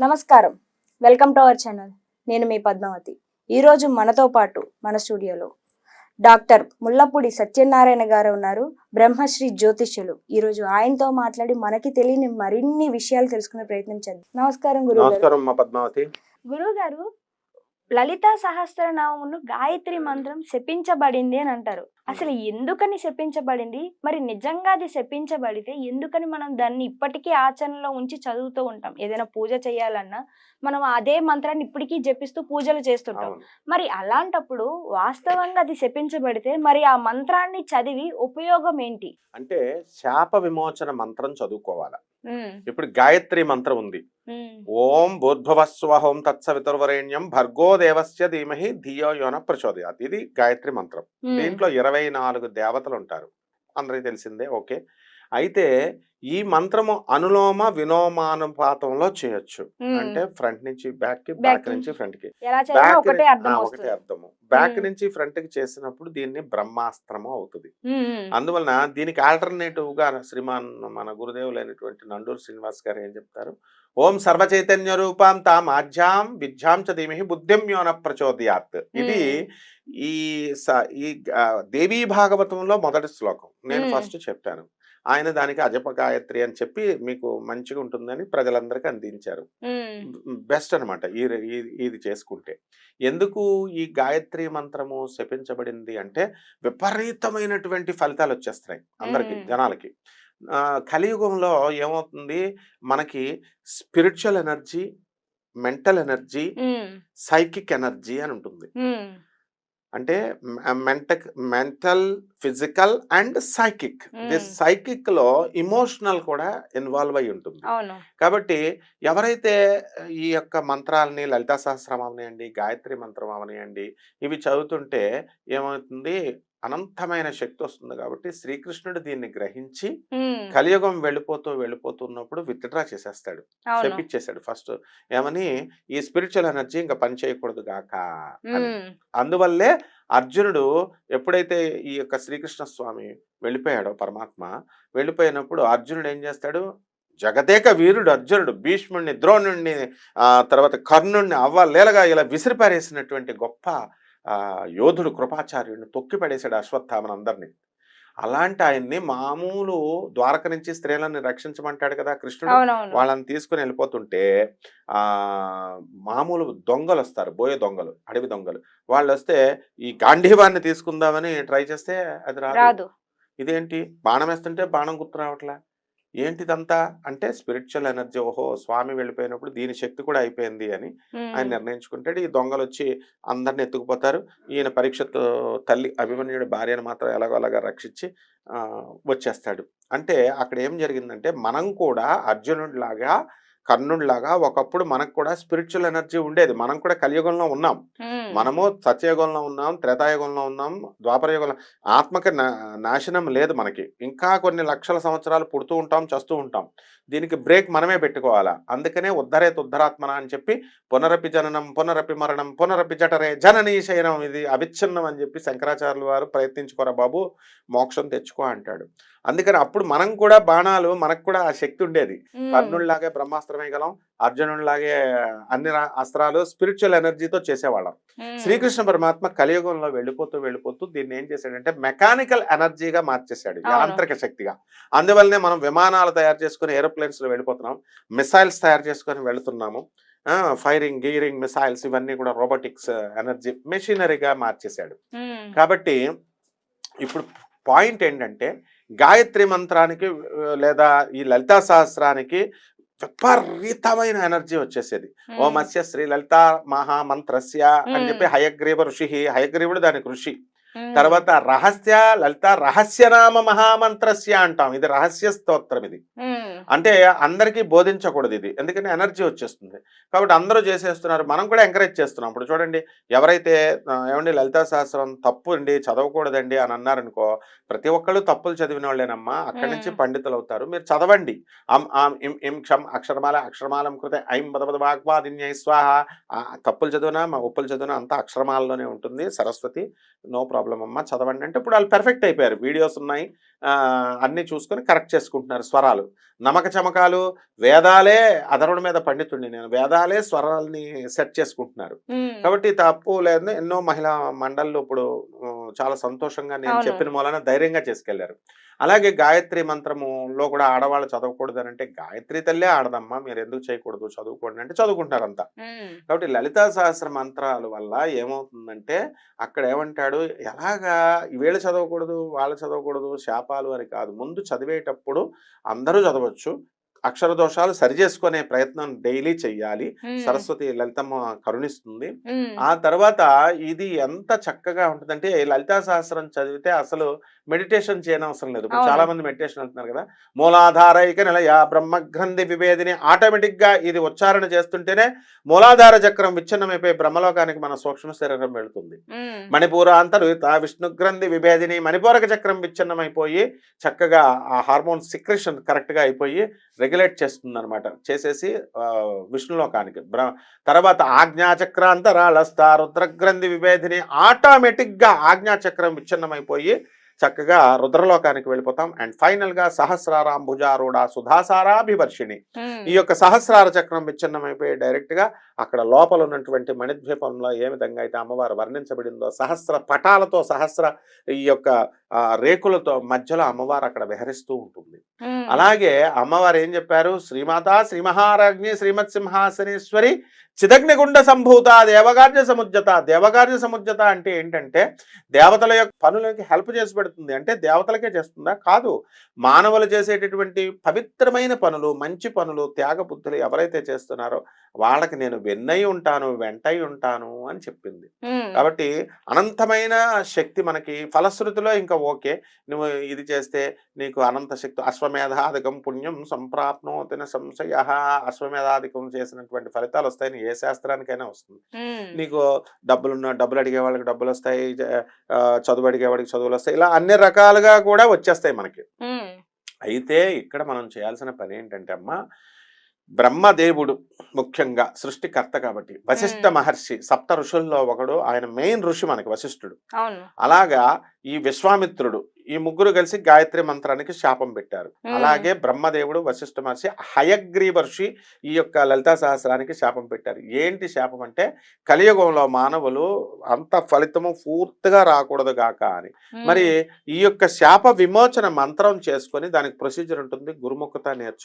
నమస్కారం, welcome to our channel. నేను మీ పద్మావతి. ఈరోజు మనతో పాటు మన స్టూడియోలో డాక్టర్ ముల్లపూడి సత్యనారాయణ గారు ఉన్నారు, బ్రహ్మశ్రీ జ్యోతిష్యులు. ఈరోజు ఆయనతో మాట్లాడి మనకి తెలియని మరిన్ని విషయాలు తెలుసుకునే ప్రయత్నం చేద్దాం. నమస్కారం గురువు గారు. పద్మావతి. గురువు గారు, లలితా సహస్రనామమును గాయత్రి మంత్రం శపించబడింది అని అంటారు. అసలు ఎందుకని శపించబడింది, మరి నిజంగా అది శపించబడితే ఎందుకని మనం దాన్ని ఇప్పటికీ ఆచరణలో ఉంచి చదువుతూ ఉంటాం? ఏదైనా పూజ చేయాలన్నా మనం అదే మంత్రాన్ని ఇప్పటికీ జపిస్తూ పూజలు చేస్తుంటాం. మరి అలాంటప్పుడు వాస్తవంగా అది శపించబడితే మరి ఆ మంత్రాన్ని చదివి ఉపయోగం ఏంటి? అంటే శాప విమోచన మంత్రం చదువుకోవాలి. ఇప్పుడు గాయత్రి మంత్రం ఉంది. ఓం భూర్భువస్వహోం తత్సవితుర్వరేణ్యం భర్గో దేవస్య ధీమహి ధియో యోన ప్రచోదయాత్. ఇది గాయత్రి మంత్రం. దీంట్లో 24 దేవతలు ఉంటారు, అందరికి తెలిసిందే. ఓకే, అయితే ఈ మంత్రము అనులోమ విలోమానుపాతంలో చేయొచ్చు. అంటే ఫ్రంట్ నుంచి బ్యాక్ కి, బ్యాక్ నుంచి ఫ్రంట్ కి. ఒకటే అర్థము. బ్యాక్ నుంచి ఫ్రంట్ కి చేసినప్పుడు దీన్ని బ్రహ్మాస్త్రము అవుతుంది. అందువలన దీనికి ఆల్టర్నేటివ్ గా శ్రీమాన్ మన గురుదేవులైనటువంటి నండూరు శ్రీనివాస్ గారు ఏం చెప్తారు? ఓం సర్వచైతన్య రూపాం తాం ఆజ్యాం విద్యాం చ ధీమహి బుద్ధిం యోన ప్రచోదయాత్. ఇది ఈ దేవీ భాగవతంలో మొదటి శ్లోకం. నేను ఫస్ట్ చెప్పాను, ఆయన దానికి అజప గాయత్రి అని చెప్పి మీకు మంచిగా ఉంటుందని ప్రజలందరికీ అందించారు. బెస్ట్ అనమాట ఇది చేసుకుంటే. ఎందుకు ఈ గాయత్రి మంత్రము శపించబడింది అంటే విపరీతమైనటువంటి ఫలితాలు వచ్చేస్తున్నాయి అందరికి, జనాలకి. కలియుగంలో ఏమవుతుంది, మనకి spiritual energy, mental energy, psychic energy అని ఉంటుంది. అంటే mental, physical and psychic. Psychic లో ఇమోషనల్ కూడా ఇన్వాల్వ్ అయి ఉంటుంది. కాబట్టి ఎవరైతే ఈ యొక్క మంత్రాలని, లలితా సహస్రం అవనియండి, గాయత్రి మంత్రం అవనియండి, ఇవి చదువుతుంటే ఏమవుతుంది, అనంతమైన శక్తి వస్తుంది. కాబట్టి శ్రీకృష్ణుడు దీన్ని గ్రహించి కలియుగం వెళ్ళిపోతున్నప్పుడు విత్డ్రా చేసేస్తాడు, చెప్పించేశాడు ఫస్ట్. ఏమని, ఈ స్పిరిచువల్ ఎనర్జీ ఇంకా పని చేయకూడదు గాక అని. అందువల్లే అర్జునుడు ఎప్పుడైతే ఈ యొక్క శ్రీకృష్ణ స్వామి వెళ్ళిపోయాడో, పరమాత్మ వెళ్ళిపోయినప్పుడు అర్జునుడు ఏం చేస్తాడు, జగదేక వీరుడు అర్జునుడు భీష్ముడిని, ద్రోణుడిని, తర్వాత కర్ణుడిని అవ్వలేలగా ఇలా విసిరిపారేసినటువంటి గొప్ప యోధుడు కృపాచార్యుడిని తొక్కి పడేశాడు, అశ్వత్థామను అందరినీ. అలాంటి ఆయన్ని మామూలు ద్వారక నుంచి స్త్రీలను రక్షించమంటాడు కదా కృష్ణుడు. వాళ్ళని తీసుకుని వెళ్ళిపోతుంటే మామూలు దొంగలు వస్తారు, బోయే దొంగలు, అడవి దొంగలు. వాళ్ళు వస్తే ఈ గాంధీవాన్ని తీసుకుందామని ట్రై చేస్తే అది రాదు. ఇదేంటి, బాణం వేస్తుంటే బాణం గుర్తు రావట్లా, ఏంటిదంతా అంటే స్పిరిచువల్ ఎనర్జీ. ఓహో, స్వామి వెళ్ళిపోయినప్పుడు దీని శక్తి కూడా అయిపోయింది అని ఆయన నిర్ణయించుకుంటాడు. ఈ దొంగలు వచ్చి అందరిని ఎత్తుకుపోతారు. ఈయన పరీక్షతో తల్లి అభిమన్యుడి భార్యను మాత్రం ఎలాగోలాగా రక్షించి వచ్చేస్తాడు. అంటే అక్కడ ఏం జరిగిందంటే, మనం కూడా అర్జునుడిలాగా, కర్ణుడిలాగా ఒకప్పుడు మనకు కూడా స్పిరిచువల్ ఎనర్జీ ఉండేది. మనం కూడా కలియుగంలో ఉన్నాం. మనము సత్యయుగంలో ఉన్నాం, త్రేతాయుగంలో ఉన్నాం, ద్వాపరయుగంలో. ఆత్మకి నాశనం లేదు మనకి. ఇంకా కొన్ని లక్షల సంవత్సరాలు పుడుతూ ఉంటాం, చస్తూ ఉంటాం. దీనికి బ్రేక్ మనమే పెట్టుకోవాలా. అందుకనే ఉద్ధరేత్ ఉద్ధరాత్మన అని చెప్పి పునరపి జననం, పునరపి మరణం, పునరపి జఠరే జననీ శయనం, ఇది అవిచ్ఛిన్నం అని చెప్పి శంకరాచార్యుల వారు ప్రయత్నించుకోరా బాబు, మోక్షం తెచ్చుకో అంటాడు. అందుకని అప్పుడు మనం కూడా బాణాలు, మనకు కూడా ఆ శక్తి ఉండేది. కర్ణుడిలాగే బ్రహ్మాస్త్రం వేయగలం, అర్జునుడిలాగే అన్ని అస్త్రాలు స్పిరిచువల్ ఎనర్జీతో చేసేవాళ్ళం. శ్రీకృష్ణ పరమాత్మ కలియుగంలో వెళ్ళిపోతూ దీన్ని ఏం చేశాడంటే మెకానికల్ ఎనర్జీగా మార్చేశాడు, యాంత్రిక శక్తిగా. అందువల్లనే మనం విమానాలు తయారు చేసుకుని ఏరోప్లేన్స్ లో వెళ్ళిపోతున్నాం, మిసైల్స్ తయారు చేసుకొని వెళుతున్నాము. ఫైరింగ్, గీరింగ్ మిసైల్స్ ఇవన్నీ కూడా రోబోటిక్స్ ఎనర్జీ, మెషినరీగా మార్చేశాడు. కాబట్టి ఇప్పుడు పాయింట్ ఏంటంటే, గాయత్రి మంత్రానికి లేదా ఈ లలితా సహస్రానికి విపరీతమైన ఎనర్జీ వచ్చేసేది. ఓ మత్స్య శ్రీ లలితా మహామంత్రస్య అని చెప్పి హయగ్రీవ ఋషి, హయగ్రీవుడు దానికి ఋషి. తర్వాత రహస్య లలిత రహస్యనామ మహామంత్రస్య అంటాం. ఇది రహస్య స్తోత్రం. ఇది అంటే అందరికీ బోధించకూడదు ఇది, ఎందుకంటే ఎనర్జీ వచ్చేస్తుంది. కాబట్టి అందరూ చేసేస్తున్నారు, మనం కూడా ఎంకరేజ్ చేస్తున్నాం. ఇప్పుడు చూడండి, ఎవరైతే ఏమండి లలితా సహస్రం తప్పు అండి, చదవకూడదండి అని అన్నారనుకో, ప్రతి ఒక్కళ్ళు తప్పులు చదివిన వాళ్ళేనమ్మా, అక్కడి నుంచి పండితులు అవుతారు. మీరు చదవండి. అక్షరమాలం కృతే ఐం బదబద వాగ్వాదిన్యై స్వాహ. తప్పులు చదివినా, ఒప్పులు చదివినా అంతా అక్షరమాలలోనే ఉంటుంది. సరస్వతి, నో ప్రాబ్లం చదువుతామమ్మా చదవండి అంటే ఇప్పుడు వాళ్ళు పెర్ఫెక్ట్ అయిపోయారు. వీడియోస్ ఉన్నాయి, అన్నీ చూసుకొని కరెక్ట్ చేసుకుంటున్నారు స్వరాలు. నమక చమకాలు, వేదాలే అధర్వుడి మీద పండితుడిని నేను, వేదాలే స్వరాలని సెట్ చేసుకుంటున్నారు. కాబట్టి తప్పు లేదు. ఎన్నో మహిళా మండళ్ళు ఇప్పుడు చాలా సంతోషంగా నేను అవును. చెప్పిన మూలన ధైర్యంగా చేసుకెళ్లారు. అలాగే గాయత్రి మంత్రములో కూడా ఆడవాళ్ళు చదవకూడదు అని అంటే, గాయత్రి తల్లే ఆడదమ్మా, మీరు ఎందుకు చేయకూడదు, చదువుకోండి అంటే చదువుకుంటారంతా. కాబట్టి లలితా సహస్ర మంత్రాల వల్ల ఏమవుతుందంటే, అక్కడ ఏమంటాడు, ఎలాగా వీళ్ళు చదవకూడదు వాళ్ళు చదవకూడదు శాపాలు అని కాదు, ముందు చదివేటప్పుడు అందరూ చదవచ్చు, అక్షర దోషాలు సరిచేసుకునే ప్రయత్నం డైలీ చెయ్యాలి. సరస్వతి లలితమ్మ కరుణిస్తుంది. ఆ తర్వాత ఇది ఎంత చక్కగా ఉంటుందంటే, లలితా సహస్రం చదివితే అసలు మెడిటేషన్ చేయనవసరం లేదు. ఇప్పుడు చాలా మంది మెడిటేషన్ అంటున్నారు కదా, మూలాధారైక నిలయ బ్రహ్మగ్రంథి విభేదిని, ఆటోమేటిక్ గా ఇది ఉచ్చారణ చేస్తుంటేనే మూలాధార చక్రం విచ్ఛిన్నమైపోయి బ్రహ్మలోకానికి మన సూక్ష్మ శరీరం వెళుతుంది. మణిపూరాంతరుత విష్ణు గ్రంథి విభేదిని, మణిపూరక చక్రం విచ్ఛిన్నమైపోయి చక్కగా ఆ హార్మోన్ సిక్రెషన్ కరెక్ట్ గా అయిపోయి రెగ్యులేట్ చేస్తుంది అనమాట. చేసేసి విష్ణులోకానికి తర్వాత ఆజ్ఞాచక్రాంతరాళస్థ రుద్రగ్రంథి విభేదిని, ఆటోమేటిక్ గా ఆజ్ఞాచక్రం విచ్ఛిన్నమైపోయి చక్కగా రుద్రలోకానికి వెళ్ళిపోతాం. అండ్ ఫైనల్ గా సహస్రారాంభుజారూఢ సుధాసారాభివర్షిణి, ఈ యొక్క సహస్రార చక్రం విచ్ఛిన్నమైపోయి డైరెక్ట్ గా అక్కడ లోపల ఉన్నటువంటి మణిద్వీపంలో ఏ విధంగా అయితే అమ్మవారు వర్ణించబడిందో, సహస్ర పటాలతో సహస్ర ఈ యొక్క రేకులతో మధ్యలో అమ్మవారు అక్కడ విహరిస్తూ ఉంటుంది. అలాగే అమ్మవారు ఏం చెప్పారు, శ్రీమాత శ్రీ మహారాజ్ఞి శ్రీమత్ సింహాసనేశ్వరి చిదగ్నిగుండ సంభూత దేవకార్య సముజ్జత. దేవకార్య సముజ్జత అంటే ఏంటంటే, దేవతల యొక్క పనులకి హెల్ప్ చేసి పెడుతుంది. అంటే దేవతలకే చేస్తుందా? కాదు, మానవులు చేసేటటువంటి పవిత్రమైన పనులు, మంచి పనులు, త్యాగ బుద్ధులు ఎవరైతే చేస్తున్నారో వాళ్ళకి నేను వెన్నై ఉంటాను, వెంటై ఉంటాను అని చెప్పింది. కాబట్టి అనంతమైన శక్తి మనకి ఫలశ్రుతిలో ఇంకా ఓకే, నువ్వు ఇది చేస్తే నీకు అనంత శక్తి, అశ్వమేధాధికం పుణ్యం సంప్రాప్నోతిన సంశయ, అశ్వమేధాధికం చేసినటువంటి ఫలితాలు వస్తాయని ఏ శాస్త్రానికైనా వస్తుంది. నీకు డబ్బులు అడిగే వాళ్ళకి డబ్బులు వస్తాయి, చదువు అడిగే వాడికి చదువులు వస్తాయి, ఇలా అన్ని రకాలుగా కూడా వచ్చేస్తాయి మనకి. అయితే ఇక్కడ మనం చేయాల్సిన పని ఏంటంటే అమ్మా, బ్రహ్మదేవుడు ముఖ్యంగా సృష్టికర్త కాబట్టి, వశిష్ఠ మహర్షి సప్త ఋషుల్లో ఒకడు, ఆయన మెయిన్ ఋషి మనకి వశిష్ఠుడు. అలాగా ఈ విశ్వామిత్రుడు, ఈ ముగ్గురు కలిసి గాయత్రి మంత్రానికి శాపం పెట్టారు. అలాగే బ్రహ్మదేవుడు, వశిష్ఠ మహర్షి, హయగ్రీవర్షి ఈ యొక్క లలితా సహస్రానికి శాపం పెట్టారు. ఏంటి శాపం అంటే, కలియుగంలో మానవులు అంత ఫలితము పూర్తిగా రాకూడదు గాక అని. మరి ఈ యొక్క శాప విమోచన మంత్రం చేసుకొని దానికి ప్రొసీజర్ ఉంటుంది, గురుముఖత నేర్చుకో.